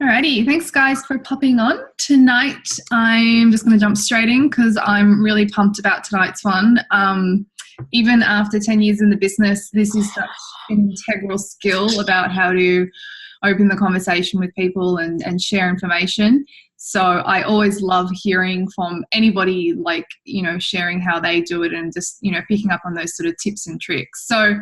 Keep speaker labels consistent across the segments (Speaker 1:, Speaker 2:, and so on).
Speaker 1: Alrighty, thanks guys for popping on. Tonight I'm just going to jump straight in because I'm really pumped about tonight's one. Even after 10 years in the business, this is such an integral skill about how to open the conversation with people and share information. So I always love hearing from anybody, like, sharing how they do it and just, picking up on those sort of tips and tricks. So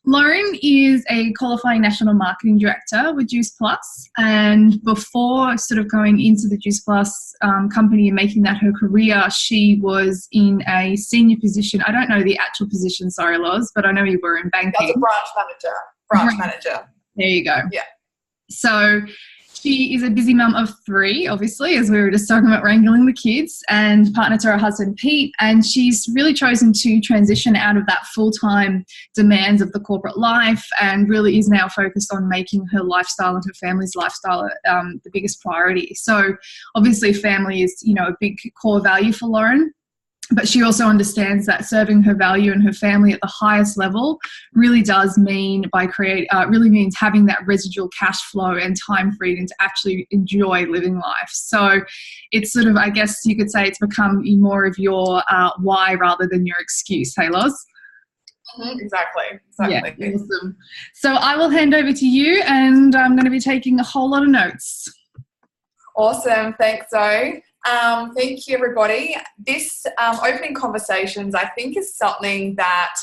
Speaker 1: Lauren is a qualifying national marketing director with Juice Plus, and before sort of going into the Juice Plus company and making that her career, she was in a senior position. I don't know the actual position, sorry, Loz, but I know you were in banking.
Speaker 2: That's a branch manager. Branch manager.
Speaker 1: There you go.
Speaker 2: Yeah.
Speaker 1: So she is a busy mum of 3, obviously, as we were just talking about wrangling the kids, and partner to her husband, Pete. And she's really chosen to transition out of that full-time demands of the corporate life and really is now focused on making her lifestyle and her family's lifestyle the biggest priority. So obviously family is, a big core value for Lauren. But she also understands that serving her value and her family at the highest level really does mean really means having that residual cash flow and time freedom to actually enjoy living life. So it's sort of, I guess you could say, it's become more of your why rather than your excuse. Hey, Loz?
Speaker 2: Exactly.
Speaker 1: Yeah, awesome. So I will hand over to you, and I'm going to be taking a whole lot of notes.
Speaker 2: Awesome. Thanks, Zoe. Thank you, everybody. This opening conversations, I think, is something that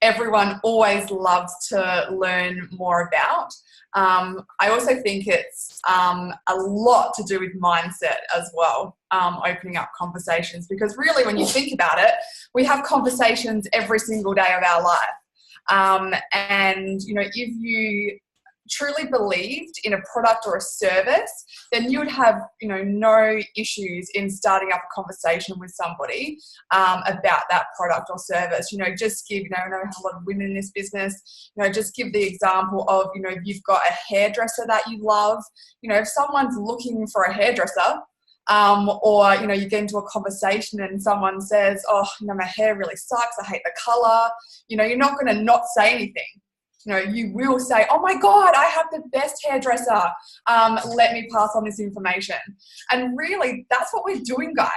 Speaker 2: everyone always loves to learn more about. I also think it's a lot to do with mindset as well, opening up conversations, because really when you think about it, we have conversations every single day of our life. And, if you truly believed in a product or a service, then you would have, no issues in starting up a conversation with somebody about that product or service. Just give, I know a lot of women in this business, just give the example of, if you've got a hairdresser that you love, if someone's looking for a hairdresser, or, you get into a conversation and someone says, oh, my hair really sucks, I hate the color, you're not going to not say anything. You will say, oh my God, I have the best hairdresser. Let me pass on this information. And really, that's what we're doing, guys.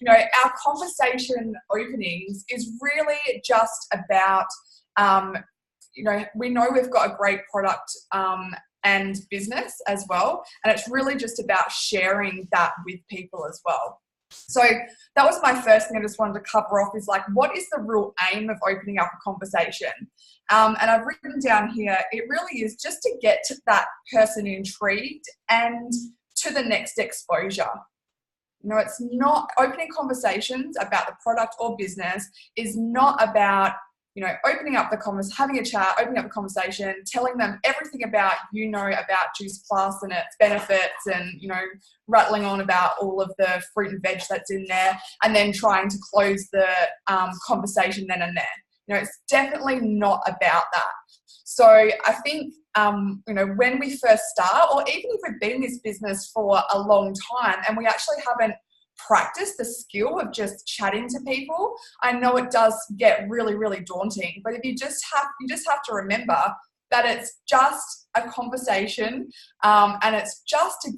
Speaker 2: Our conversation openings is really just about, we know we've got a great product and business as well. And it's really just about sharing that with people as well. So that was my first thing I just wanted to cover off, is like, what is the real aim of opening up a conversation? And I've written down here, it really is just to get to that person intrigued and to the next exposure. It's not, opening conversations about the product or business is not about, opening up the conversation, having a chat, opening up the conversation, telling them everything about, about Juice Plus and its benefits and, rattling on about all of the fruit and veg that's in there, and then trying to close the conversation then and there. It's definitely not about that. So I think, when we first start, or even if we've been in this business for a long time and we actually haven't practiced the skill of just chatting to people, I know it does get really, really daunting. But if you just have to remember that it's just a conversation, and it's just to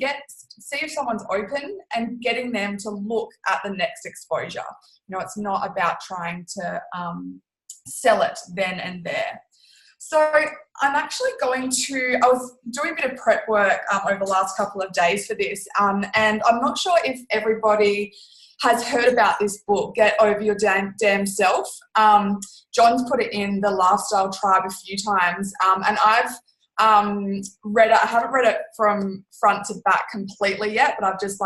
Speaker 2: see if someone's open and getting them to look at the next exposure. It's not about trying to sell it then and there. So I'm actually I was doing a bit of prep work over the last couple of days for this, and I'm not sure if everybody has heard about this book, Get Over Your Damn Self. John's put it in the Lifestyle Tribe a few times, and I've read it. I haven't read it from front to back completely yet, but I've just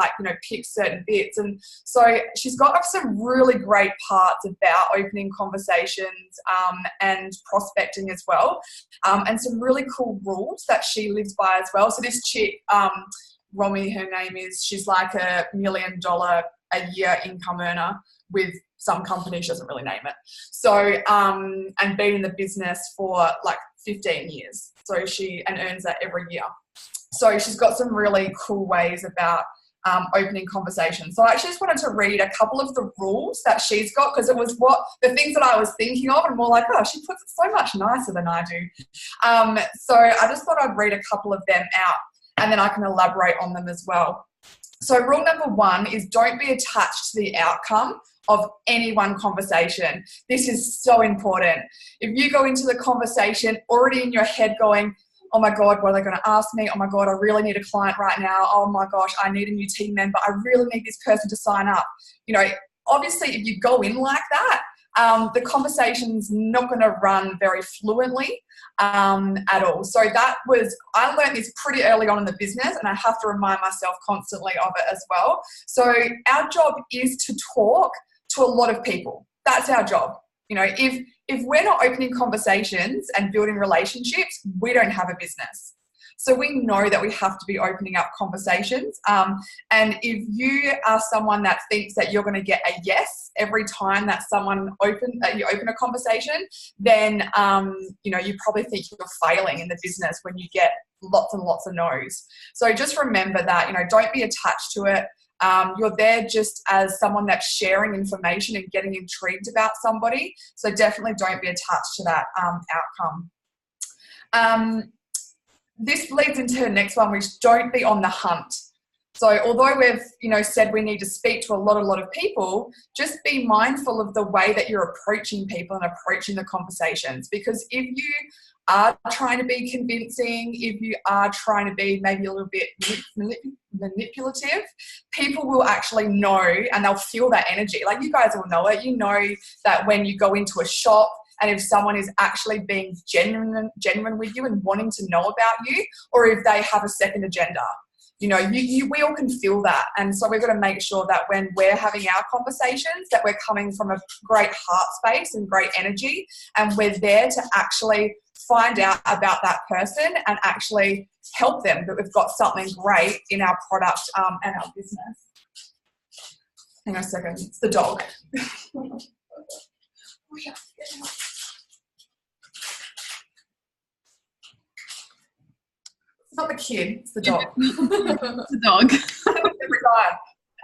Speaker 2: picked certain bits. And so she's got some really great parts about opening conversations and prospecting as well, and some really cool rules that she lives by as well. So this chick, Romy, her name is, she's like $1 million a year income earner with some company, she doesn't really name it. So, and been in the business for 15 years. So and earns that every year. So she's got some really cool ways about opening conversations. So I actually just wanted to read a couple of the rules that she's got, because it was the things that I was thinking of, and more like, oh, she puts it so much nicer than I do. So I just thought I'd read a couple of them out. and then I can elaborate on them as well. So rule number 1 is don't be attached to the outcome of any one conversation. This is so important. If you go into the conversation already in your head going, oh my God, what are they going to ask me? Oh my God, I really need a client right now. Oh my gosh, I need a new team member. I really need this person to sign up. You know, obviously if you go in like that, the conversation's not going to run very fluently at all. So I learned this pretty early on in the business, and I have to remind myself constantly of it as well. So our job is to talk to a lot of people. That's our job. You know, if we're not opening conversations and building relationships, we don't have a business. So we know that we have to be opening up conversations. And if you are someone that thinks that you're going to get a yes every time that you open a conversation, then you probably think you're failing in the business when you get lots and lots of no's. So just remember that, don't be attached to it. You're there just as someone that's sharing information and getting intrigued about somebody. So definitely don't be attached to that outcome. This leads into the next one, which don't be on the hunt. So although we've, said we need to speak to a lot of people, just be mindful of the way that you're approaching people and approaching the conversations. Because if you are trying to be convincing, if you are trying to be maybe a little bit manipulative, people will actually know and they'll feel that energy. Like you guys all know it. You know that when you go into a shop, and if someone is actually being genuine with you and wanting to know about you, or if they have a second agenda, we all can feel that. And so we've got to make sure that when we're having our conversations, that we're coming from a great heart space and great energy, and we're there to actually find out about that person and actually help them, that we've got something great in our product and our business. Hang on a second, it's the dog. It's not the kid, it's the dog.
Speaker 1: The dog.
Speaker 2: Every time.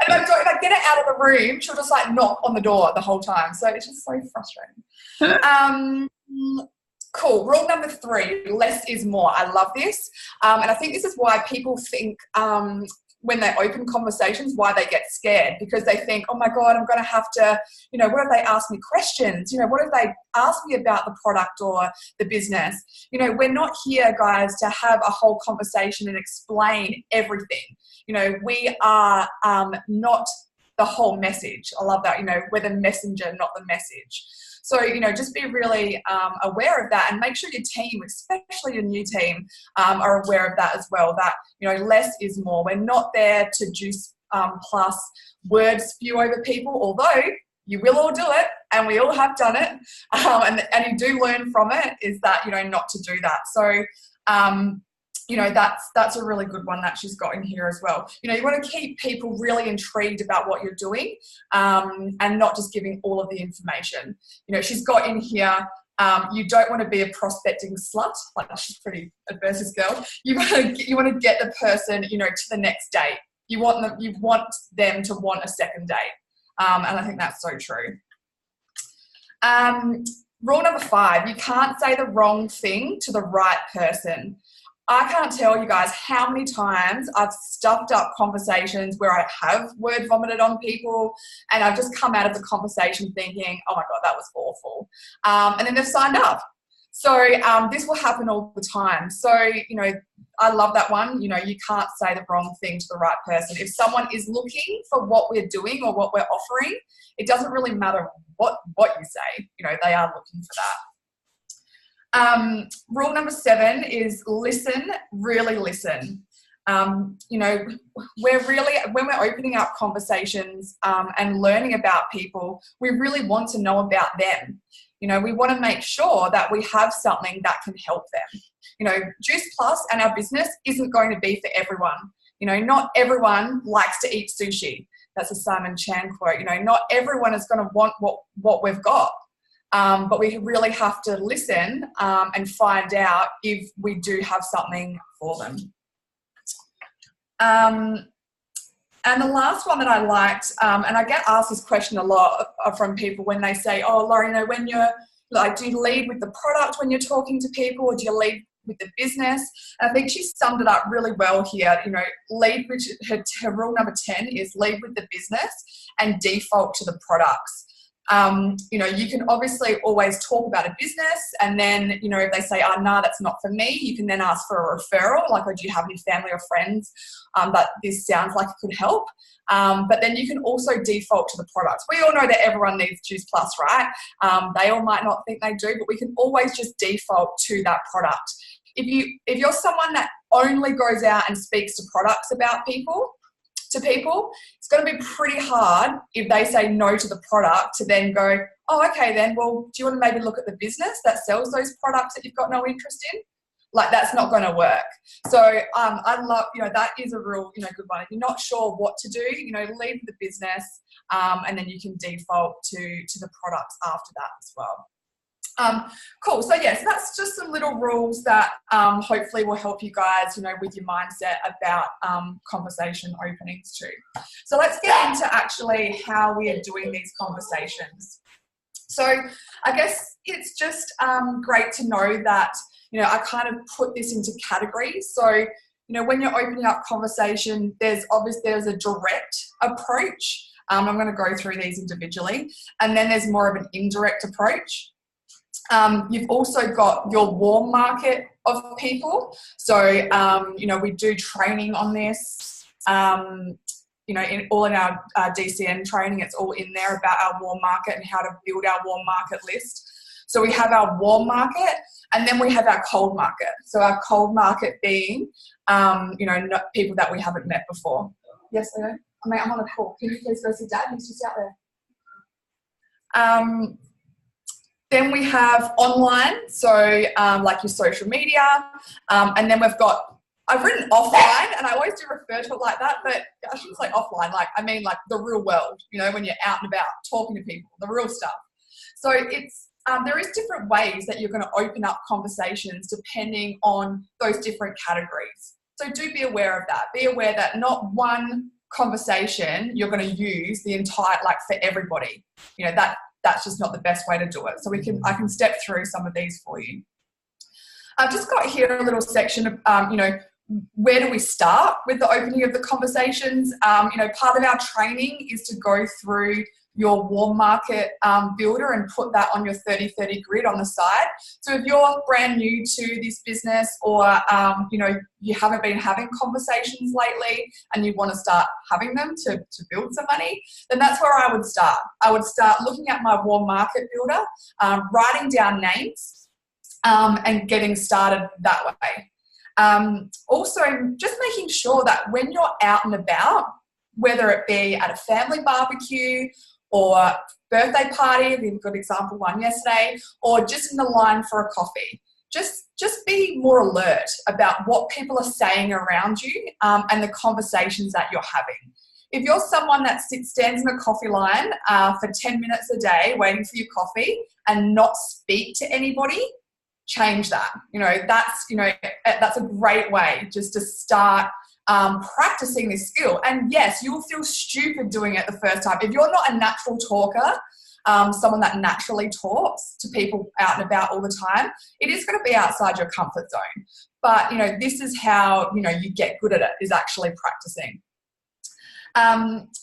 Speaker 2: And if I get it out of the room, she'll just knock on the door the whole time. So it's just so frustrating. Cool. Rule number 3, less is more. I love this. And I think this is why people think when they open conversations, why they get scared, because they think, oh my God, I'm going to have to, what if they ask me questions? What if they ask me about the product or the business? We're not here, guys, to have a whole conversation and explain everything. We are not the whole message. I love that. We're the messenger, not the message. So, just be really aware of that, and make sure your team, especially your new team, are aware of that as well, that, less is more. We're not there to juice plus word spew over people, although you will all do it, and we all have done it, and you do learn from it, is that, not to do that. So, that's a really good one that she's got in here as well. You want to keep people really intrigued about what you're doing, and not just giving all of the information. She's got in here, you don't want to be a prospecting slut. She's pretty adverse, this girl. You want to get the person, to the next date. You want them to want a second date. And I think that's so true. Rule number 5, you can't say the wrong thing to the right person. I can't tell you guys how many times I've stuffed up conversations where I have word vomited on people, and I've just come out of the conversation thinking, oh my God, that was awful. And then they've signed up. So this will happen all the time. So, I love that one. You can't say the wrong thing to the right person. If someone is looking for what we're doing or what we're offering, it doesn't really matter what you say. They are looking for that. Rule number 7 is listen, really listen. When we're opening up conversations and learning about people, we really want to know about them. We want to make sure that we have something that can help them. Juice Plus and our business isn't going to be for everyone. Not everyone likes to eat sushi. That's a Simon Chan quote. Not everyone is going to want what we've got. But we really have to listen and find out if we do have something for them. And the last one that I liked, and I get asked this question a lot from people when they say, oh, Lauren, when you're do you lead with the product when you're talking to people, or do you lead with the business. And I think she summed it up really well here. You know, lead with her rule number 10 is lead with the business and default to the products. You know, you can obviously always talk about a business, and then, you know, if they say, oh, no, that's not for me, you can then ask for a referral, like, oh, do you have any family or friends that this sounds like it could help? But then you can also default to the products. We all know that everyone needs Juice Plus, right? They all might not think they do, but we can always just default to that product. If you're someone that only goes out and speaks to products about people, it's going to be pretty hard if they say no to the product to then go, oh, okay, then, well, do you want to maybe look at the business that sells those products that you've got no interest in? Like, that's not going to work. So I love, you know, that is a real, you know, good one. If you're not sure what to do, you know, leave the business, and then you can default to the products after that as well. Cool. So yes, that's just some little rules that hopefully will help you guys, you know, with your mindset about conversation openings too. So let's get into actually how we are doing these conversations. So I guess it's just great to know that, you know, I kind of put this into categories. So, you know, when you're opening up conversation, there's a direct approach. I'm going to go through these individually, and then there's more of an indirect approach. You've also got your warm market of people. So, you know, we do training on this, you know, in our DCN training, it's all in there about our warm market and how to build our warm market list. So we have our warm market, and then we have our cold market. So our cold market being, you know, not people that we haven't met before. Yes, Leo? I mean, I'm on a call. Can you please go see Dad? He's just out there. Then we have online, so like your social media, and then I've written offline, and I always do refer to it like that, but I shouldn't say offline, like, I mean like the real world, you know, when you're out and about talking to people, the real stuff. So it's, there is different ways that you're going to open up conversations depending on those different categories. So do be aware of that. Be aware that not one conversation you're going to use the entire, like, for everybody, you know, that's just not the best way to do it. So I can step through some of these for you. I've just got here a little section of, you know, where do we start with the opening of the conversations? You know, part of our training is to go through your warm market builder and put that on your 30-30 grid on the side. So if you're brand new to this business, or you know, you haven't been having conversations lately and you want to start having them to build some money, then that's where I would start. I would start looking at my warm market builder, writing down names, and getting started that way. Also, just making sure that when you're out and about, whether it be at a family barbecue or birthday party, we had a good example one yesterday, or just in the line for a coffee, just be more alert about what people are saying around you, and the conversations that you're having. If you're someone that stands in a coffee line for 10 minutes a day waiting for your coffee and not speak to anybody, change that. You know, that's a great way just to start practicing this skill. And yes, you'll feel stupid doing it the first time. If you're not a natural talker, someone that naturally talks to people out and about all the time, it is going to be outside your comfort zone. But, you know, this is how, you know, you get good at it, is actually practicing.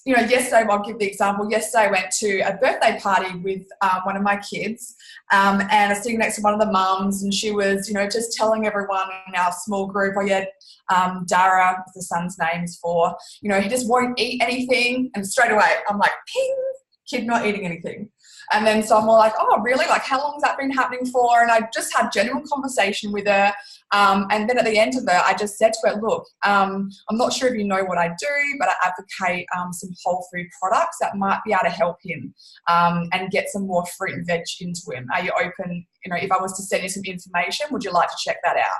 Speaker 2: You know, yesterday, I'll give the example. Yesterday I went to a birthday party with one of my kids, and I was sitting next to one of the mums, and she was, you know, just telling everyone in our small group, oh yeah, Dara, the son's name is for, you know, he just won't eat anything. And straight away I'm like, ping, kid not eating anything. And then so I'm all like, oh really, like how long has that been happening for? And I just had genuine conversation with her, and then at the end of it I just said to her, look, I'm not sure if you know what I do, but I advocate some whole food products that might be able to help him, and get some more fruit and veg into him. Are you open, you know, if I was to send you some information, would you like to check that out?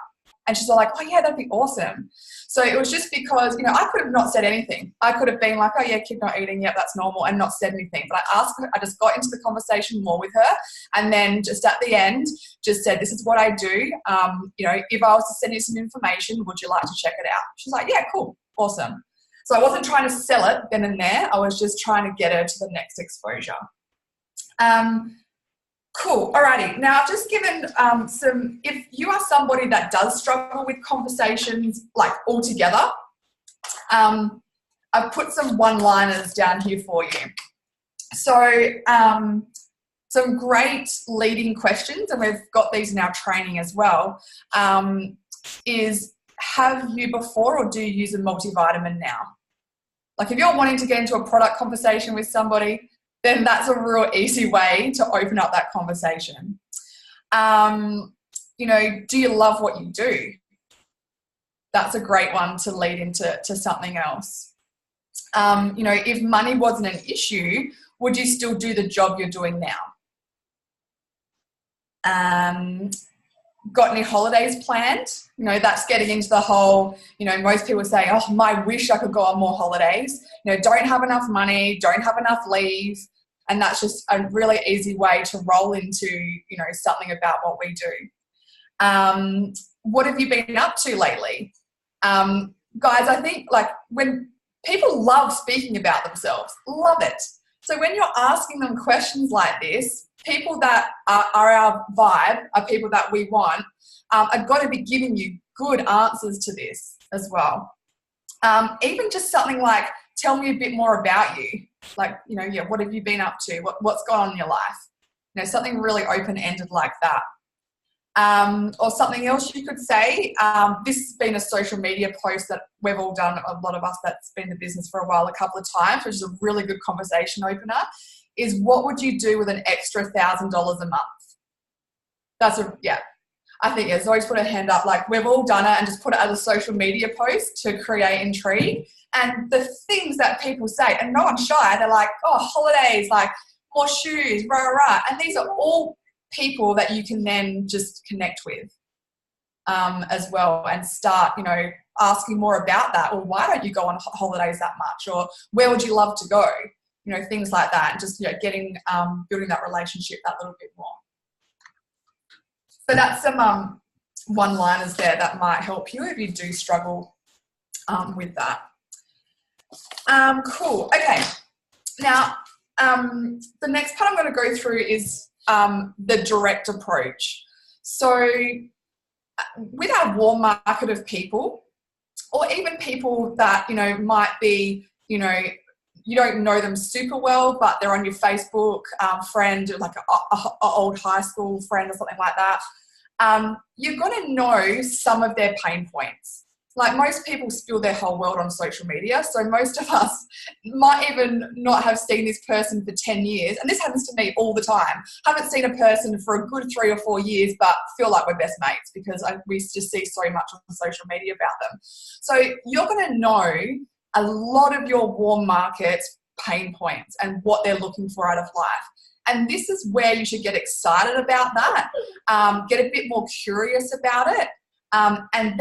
Speaker 2: And she's all like, oh yeah, that'd be awesome. So it was just because, you know, I could have not said anything. I could have been like, oh yeah, kid not eating, yep, that's normal, and not said anything. But I asked her, I just got into the conversation more with her, and then just at the end, just said, this is what I do. You know, if I was to send you some information, would you like to check it out? She's like, yeah, cool, awesome. So I wasn't trying to sell it then and there. I was just trying to get her to the next exposure. Cool. Alrighty. Now I've just given if you are somebody that does struggle with conversations like altogether, I've put some one-liners down here for you. So some great leading questions, and we've got these in our training as well, is have you before or do you use a multivitamin now? Like if you're wanting to get into a product conversation with somebody, then that's a real easy way to open up that conversation. You know, do you love what you do? That's a great one to lead into something else. You know, if money wasn't an issue, would you still do the job you're doing now? Got any holidays planned? You know, that's getting into the whole, you know, most people say, oh, my wish I could go on more holidays. You know, don't have enough money, don't have enough leave. And that's just a really easy way to roll into, you know, something about what we do. What have you been up to lately? Guys, I think like when people love speaking about themselves, love it. So when you're asking them questions like this, people that are our vibe, are people that we want, are got to be giving you good answers to this as well. Even just something like, tell me a bit more about you. Like, you know, yeah, what have you been up to? What's gone on in your life? You know, something really open-ended like that. Or something else you could say. This has been a social media post that we've all done, a lot of us that's been in the business for a while, a couple of times, which is a really good conversation opener, is what would you do with an extra $1,000 a month? That's I think it's always put a hand up, like we've all done it and just put it as a social media post to create intrigue. And the things that people say, and no one's shy, they're like, oh, holidays, like more shoes, rah, rah, rah. And these are all people that you can then just connect with as well and start, you know, asking more about that. Or why don't you go on holidays that much? Or where would you love to go? You know, things like that. And just, you know, getting, building that relationship that little bit more. So that's some one-liners there that might help you if you do struggle with that. Cool. Okay. Now, the next part I'm going to go through is the direct approach. So with our warm market of people, or even people that, you know, might be, you know, you don't know them super well, but they're on your Facebook friend, like an old high school friend or something like that, you're going to know some of their pain points. Like most people spill their whole world on social media. So most of us might even not have seen this person for 10 years. And this happens to me all the time. Haven't seen a person for a good 3 or 4 years, but feel like we're best mates because we just see so much on social media about them. So you're going to know a lot of your warm market's pain points and what they're looking for out of life. And this is where you should get excited about that, get a bit more curious about it. And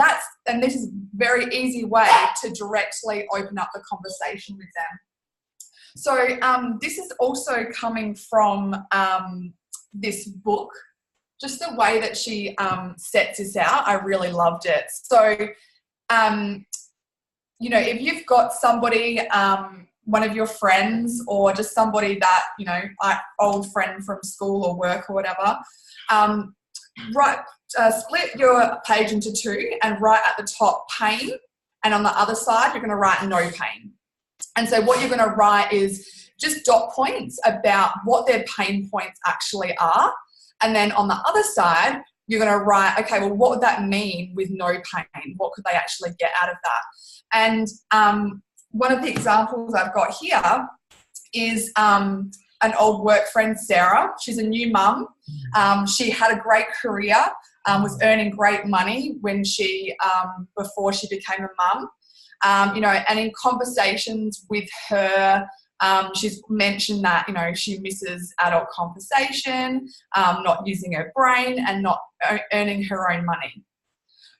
Speaker 2: this is a very easy way to directly open up the conversation with them. So this is also coming from this book, just the way that she sets this out. I really loved it. So, you know, if you've got somebody, one of your friends or just somebody that, you know, old friend from school or work or whatever, split your page into 2 and write at the top pain, and on the other side you're going to write no pain. And so what you're going to write is just dot points about what their pain points actually are, and then on the other side you're going to write, okay, well, what would that mean with no pain? What could they actually get out of that? And one of the examples I've got here is an old work friend, Sarah. She's a new mum. She had a great career, was earning great money when she, before she became a mum. You know, and in conversations with her, she's mentioned that, you know, she misses adult conversation, not using her brain and not earning her own money.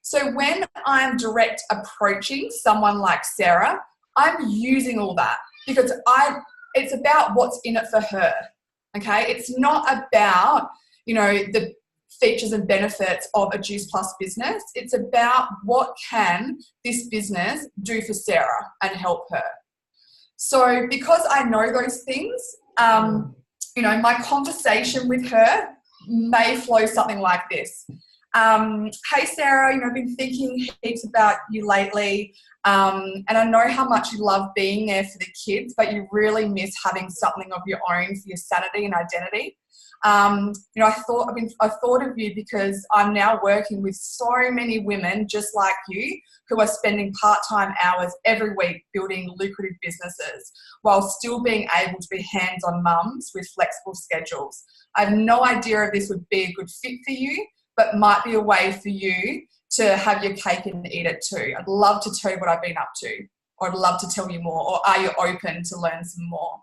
Speaker 2: So when I'm direct approaching someone like Sarah, I'm using all that because it's about what's in it for her, okay? It's not about, you know, the features and benefits of a Juice Plus business. It's about what can this business do for Sarah and help her. So because I know those things, you know, my conversation with her may flow something like this. Hey Sarah, I've been thinking heaps about you lately, and I know how much you love being there for the kids, but you really miss having something of your own for your sanity and identity. I thought of you because I'm now working with so many women just like you who are spending part-time hours every week building lucrative businesses while still being able to be hands-on mums with flexible schedules. I have no idea if this would be a good fit for you, but might be a way for you to have your cake and eat it too. I'd love to tell you what I've been up to, or I'd love to tell you more, or are you open to learn some more?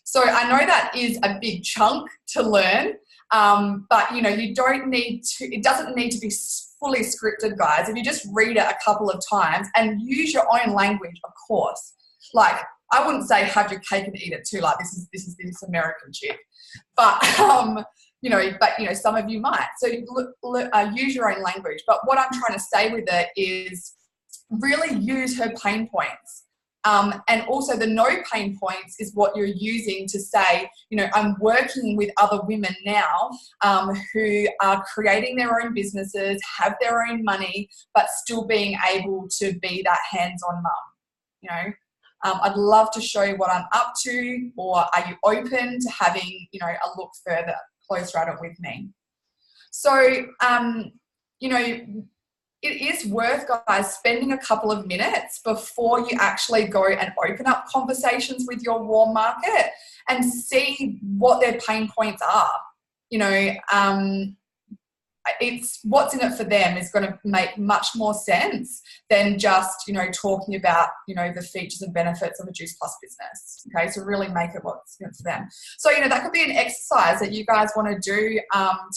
Speaker 2: So I know that is a big chunk to learn, but you don't need to, it doesn't need to be fully scripted, guys. If you just read it a couple of times and use your own language, of course. Like, I wouldn't say have your cake and eat it too, like this is this American chick. But some of you might. So use your own language. But what I'm trying to say with it is really use her pain points. And also the no pain points is what you're using to say, I'm working with other women now who are creating their own businesses, have their own money, but still being able to be that hands-on mum. I'd love to show you what I'm up to, or are you open to having, a look further, closer at it with me? So, it is worth, guys, spending a couple of minutes before you actually go and open up conversations with your warm market and see what their pain points are. It's what's in it for them is going to make much more sense than just, talking about, the features and benefits of a Juice Plus business. Okay, so really make it what's in it for them. So, that could be an exercise that you guys want to do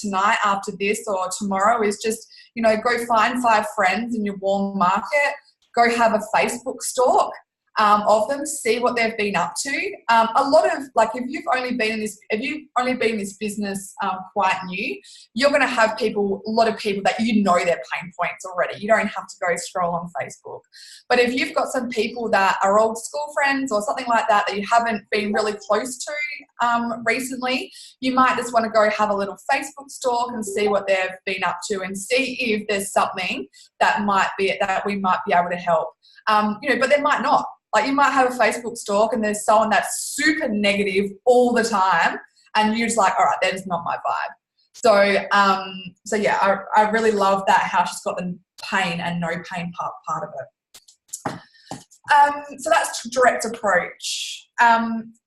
Speaker 2: tonight after this or tomorrow is just, go find 5 friends in your warm market, go have a Facebook stalk of them, see what they've been up to. A lot of, if you've only been in this business quite new, you're going to have a lot of people that their pain points already. You don't have to go scroll on Facebook. But if you've got some people that are old school friends or something like that that you haven't been really close to recently, you might just want to go have a little Facebook stalk and see what they've been up to and see if there's something that we might be able to help. But there might not. You might have a Facebook stalk and there's someone that's super negative all the time and you're just like, all right, that is not my vibe. So yeah, I really love that, how she's got the pain and no pain part of it. So that's direct approach.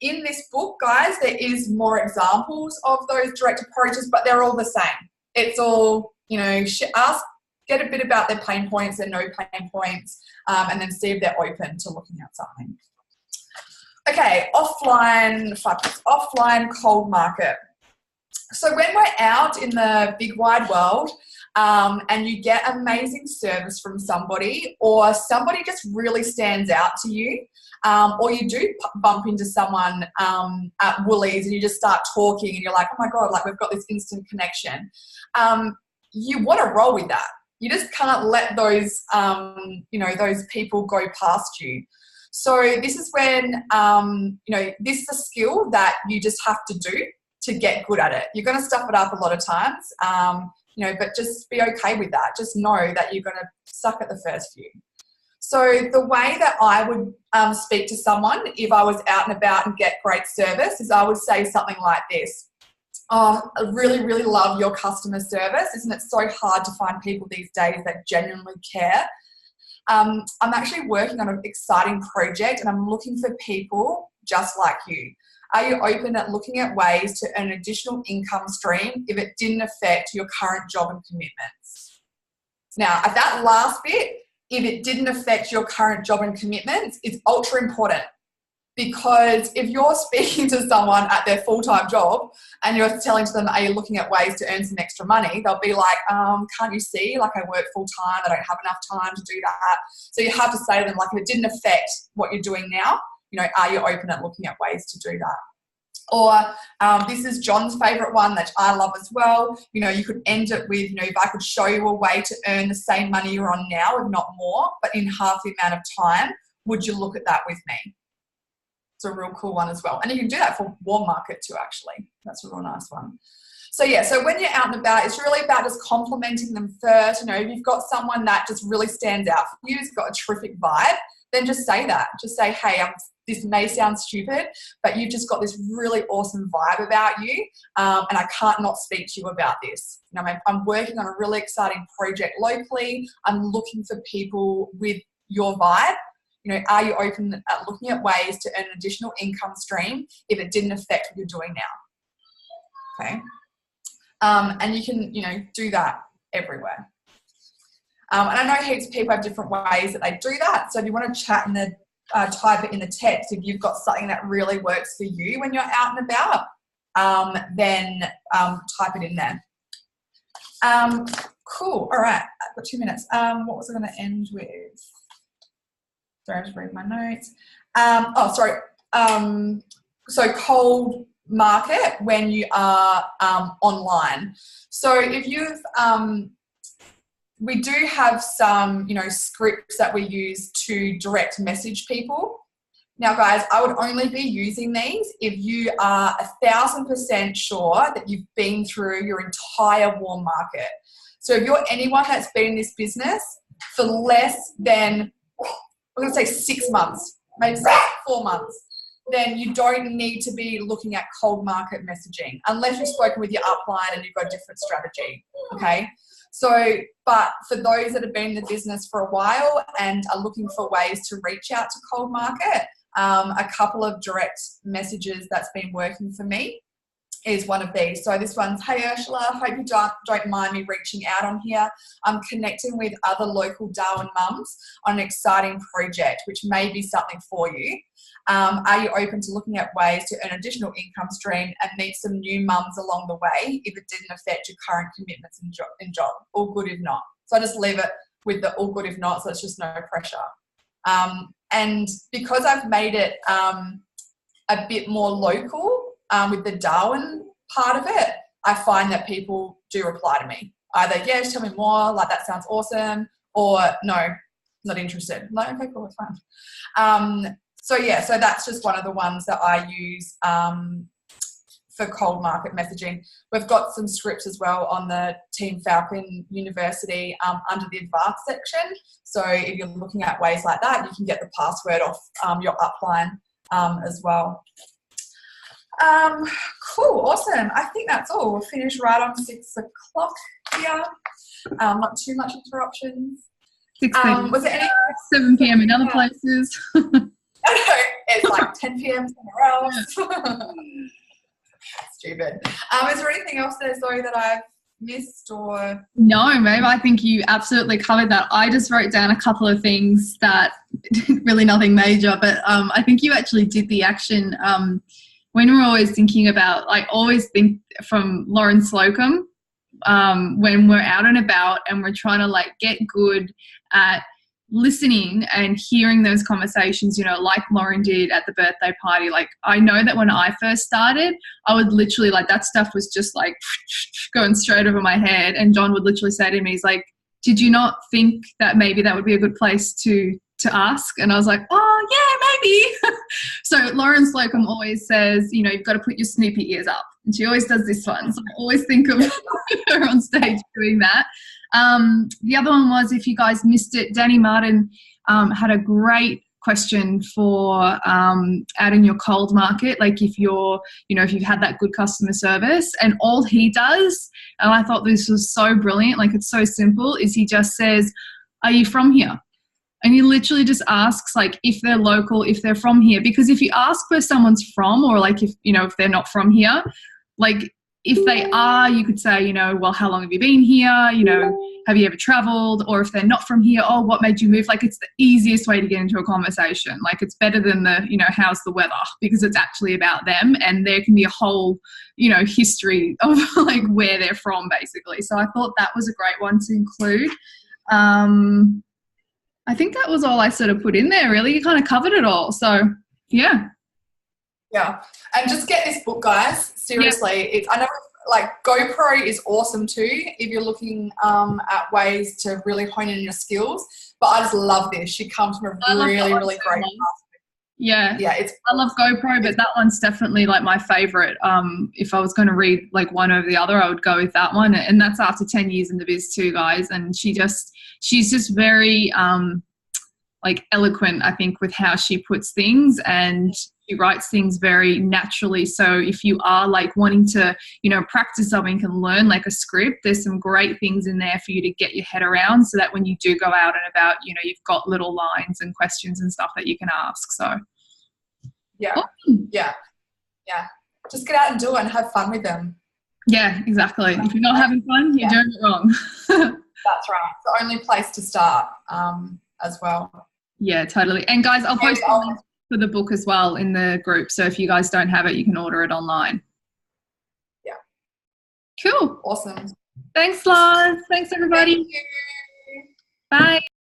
Speaker 2: In this book, guys, there is more examples of those direct approaches, but they're all the same. It's all, get a bit about their pain points and no pain points, and then see if they're open to looking at something. Okay, offline cold market. So when we're out in the big wide world and you get amazing service from somebody, or somebody just really stands out to you, or you do bump into someone at Woolies and you just start talking and you're like, oh my God, we've got this instant connection. You want to roll with that. You just can't let those, those people go past you. So this is when, this is a skill that you just have to do to get good at it. You're going to stuff it up a lot of times, but just be okay with that. Just know that you're going to suck at the first few. So the way that I would speak to someone if I was out and about and get great service is I would say something like this. Oh, I really, really love your customer service. Isn't it so hard to find people these days that genuinely care? I'm actually working on an exciting project and I'm looking for people just like you. Are you open at looking at ways to earn an additional income stream if it didn't affect your current job and commitments? Now, at that last bit, if it didn't affect your current job and commitments, it's ultra important. Because if you're speaking to someone at their full-time job and you're telling to them, are you looking at ways to earn some extra money? They'll be like, can't you see? I work full-time. I don't have enough time to do that. So you have to say to them, if it didn't affect what you're doing now, are you open at looking at ways to do that? Or this is John's favourite one that I love as well. You could end it with, if I could show you a way to earn the same money you're on now, if not more, but in half the amount of time, would you look at that with me? It's a real cool one as well. And you can do that for warm market too, actually. That's a real nice one. So yeah, so when you're out and about, it's really about just complimenting them first. You know, if you've got someone that just really stands out for you, has got a terrific vibe, then just say that. Just say, hey, this may sound stupid, but you've just got this really awesome vibe about you, and I can't not speak to you about this. You know, I'm working on a really exciting project locally. I'm looking for people with your vibe. You know, are you open at looking at ways to earn an additional income stream if it didn't affect what you're doing now? Okay. And you can, you know, do that everywhere. And I know heaps of people have different ways that they do that. So if you want to chat in the type it in the text, if you've got something that really works for you when you're out and about, then type it in there. Cool. All right. I've got 2 minutes. What was I going to end with? Sorry, I just read my notes. So cold market when you are online. So if you've we do have some, you know, scripts that we use to direct message people. Now, guys, I would only be using these if you are 1,000% sure that you've been through your entire warm market. So if you're anyone that's been in this business for less than, I'm going to say 6 months, maybe 4 months, then you don't need to be looking at cold market messaging unless you've spoken with your upline and you've got a different strategy, okay? So, but for those that have been in the business for a while and are looking for ways to reach out to cold market, a couple of direct messages that's been working for me is one of these. So this one's, hey Ursula, hope you don't mind me reaching out on here. I'm connecting with other local Darwin mums on an exciting project, which may be something for you. Are you open to looking at ways to earn additional income stream and meet some new mums along the way if it didn't affect your current commitments and job? All good if not. So I just leave it with the all good if not, so it's just no pressure. And because I've made it a bit more local with the Darwin part of it, I find that people do reply to me. Either, yes, tell me more, like that sounds awesome, or no, not interested. I'm like, okay, cool, it's fine. So yeah, so that's just one of the ones that I use for cold market messaging. We've got some scripts as well on the Team Falcon University under the advanced section. So if you're looking at ways like that, you can get the password off your upline as well. Cool, awesome. I think that's all. We'll finish right on 6 o'clock here. Not too much interruptions.
Speaker 1: 16.
Speaker 2: Was there any
Speaker 1: 7 p.m. in other places.
Speaker 2: It's like 10 p.m. somewhere else. Stupid. Is there anything else there, Zoe, that I've missed or? No,
Speaker 1: Maeve, I think you absolutely covered that. I just wrote down a couple of things that really nothing major, but I think you actually did the action when we're always thinking about, I always think from Lauren Slocum, when we're out and about and we're trying to like get good at listening and hearing those conversations, you know, like Lauren did at the birthday party. Like, I know that when I first started, I would literally, like, that stuff was just like going straight over my head. And John would literally say to me, he's like, did you not think that maybe that would be a good place to ask? And I was like, oh yeah, maybe. So Lauren Slocum always says, you know, you've got to put your Snoopy ears up. And she always does this one. So I always think of her on stage doing that. The other one was, if you guys missed it, Danny Martin had a great question for adding your cold market, like if you're, you know, if you've had that good customer service. And all he does, and I thought this was so brilliant, like it's so simple, is he just says, are you from here? And he literally just asks, like, if they're local, if they're from here. Because if you ask where someone's from, or like if, you know, if they're not from here, like if they are, you could say, you know, well, how long have you been here? You know, have you ever traveled? Or if they're not from here, oh, what made you move? Like, it's the easiest way to get into a conversation. Like, it's better than the, you know, how's the weather? Because it's actually about them, and there can be a whole, you know, history of like where they're from, basically. So I thought that was a great one to include. I think that was all I sort of put in there, really. You kind of covered it all. So, yeah. Yeah. And just get this book, guys. Seriously. Yep. I know, like, GoPro is awesome too if you're looking at ways to really hone in your skills. But I just love this. She comes from a really, really great path. Yeah.
Speaker 2: Yeah,
Speaker 1: I love GoPro, but that one's definitely like my favorite. If I was going to read like one over the other, I would go with that one. And that's after 10 years in the biz too, guys. And she's just very like eloquent, I think, with how she puts things, and she writes things very naturally. So if you are like wanting to, you know, practice something and learn like a script, there's some great things in there for you to get your head around, so that when you do go out and about, you know, you've got little lines and questions and stuff that you can ask. So
Speaker 2: yeah,
Speaker 1: awesome.
Speaker 2: yeah, just get out and do it and have fun with them.
Speaker 1: Yeah, exactly. If you're not having fun, you're doing it wrong.
Speaker 2: That's right. It's the only place to start as well.
Speaker 1: Yeah, totally. And guys, I'll post the link for the book as well in the group. So if you guys don't have it, you can order it online.
Speaker 2: Yeah.
Speaker 1: Cool.
Speaker 2: Awesome.
Speaker 1: Thanks, Lars. Thanks, everybody.
Speaker 2: Thank you.
Speaker 1: Bye.